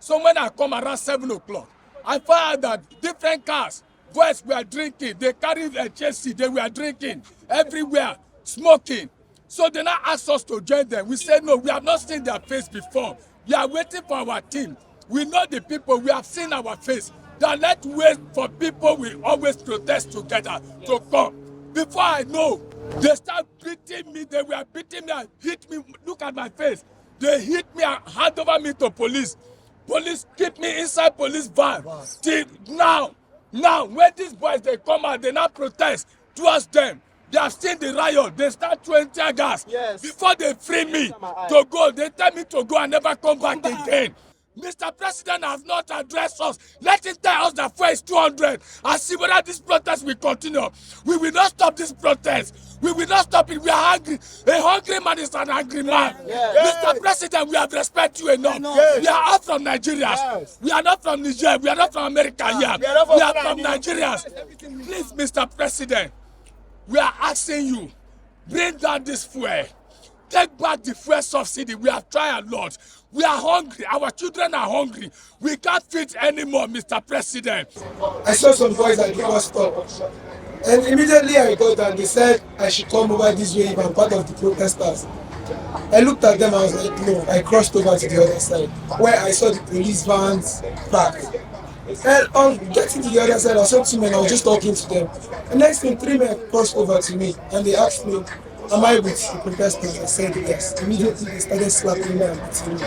So when I come around 7 o'clock, I found that different cars, boys were drinking, they carried a chassis, they were drinking everywhere, smoking. So they now asked us to join them. We said, no, we have not seen their face before. We are waiting for our team. We know the people, we have seen our face. Then let's wait for people we always protest together to come. Before I know, they start beating me, they were beating me and hit me, look at my face. They hit me and hand over me to police. Police keep me inside police van. Till now, when these boys, they come out, they now protest towards them. They have seen the riot, they start throwing tear gas. Yes. Before they free me to go, they tell me to go and never come back again. Mr. President has not addressed us. Let him tell us that fuel is 200 and see whether this protest will continue. We will not stop this protest. We will not stop it. We are hungry. A hungry man is an angry man. Yes. Mr. President, we have respect you enough. Yes. We are all from Nigeria. Yes. We are not from Niger. We are not from America here. We are from Nigerians. Please, Mr. President, we are asking you, bring down this fuel. Take back the fuel subsidy. We have tried a lot. We are hungry. Our children are hungry. We can't feed anymore, Mr. President. I saw some boys that did not stop. And immediately I got and they said I should come over this way if I'm part of the protesters. I looked at them and I was like, no. I crossed over to the other side where I saw the police vans parked. And on getting to the other side, I saw 2 men, I was just talking to them. And next thing, 3 men crossed over to me and they asked me, am I with the protesters? I said yes. Immediately they started slapping me and beating me.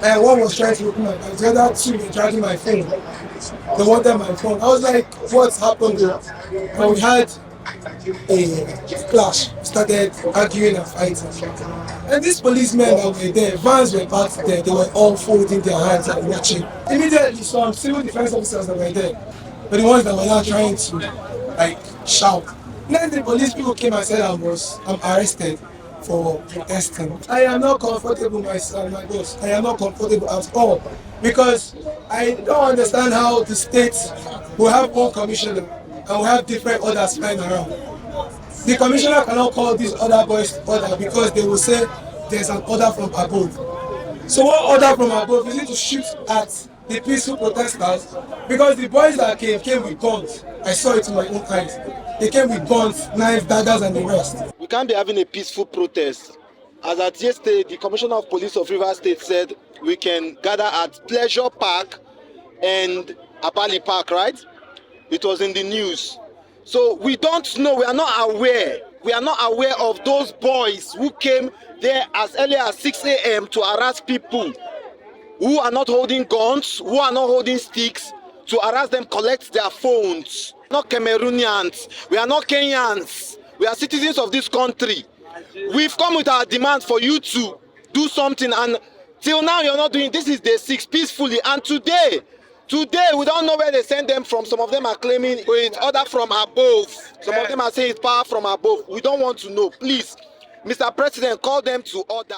And one was trying to open my bag, the other 2 were dragging my phone. They wanted my phone. I was like, what's happened? And we had a clash, started arguing and fighting. And these policemen that were there, vans were parked there, they were all folding their hands and watching. Immediately, some civil defense officers that were there, but the ones that were now trying to shout. Then the police people came and said I'm arrested for protesting. I am not comfortable, my boss. I am not comfortable at all because I don't understand how the states will have one commissioner and will have different orders flying around. The commissioner cannot call these other boys to order because they will say there's an order from above. So what order from above? Is it to shoot at the peaceful protesters? Because the boys that came with guns. I saw it in my own eyes. They came with guns, knives, daggers, and the rest. We can't be having a peaceful protest. As at yesterday, the Commissioner of Police of Rivers State said we can gather at Pleasure Park and Abali Park, right? It was in the news. So we don't know, we are not aware. We are not aware of those boys who came there as early as 6 a.m. to harass people who are not holding guns, who are not holding sticks, to harass them, collect their phones. Not Cameroonians, we are not Kenyans, we are citizens of this country. We've come with our demands for you to do something, and till now you're not doing. This is day 6 peacefully, and today we don't know where they send them from. Some of them are claiming it's order from above. Some of them are saying it's power from above. We don't want to know. Please, Mr. President, call them to order.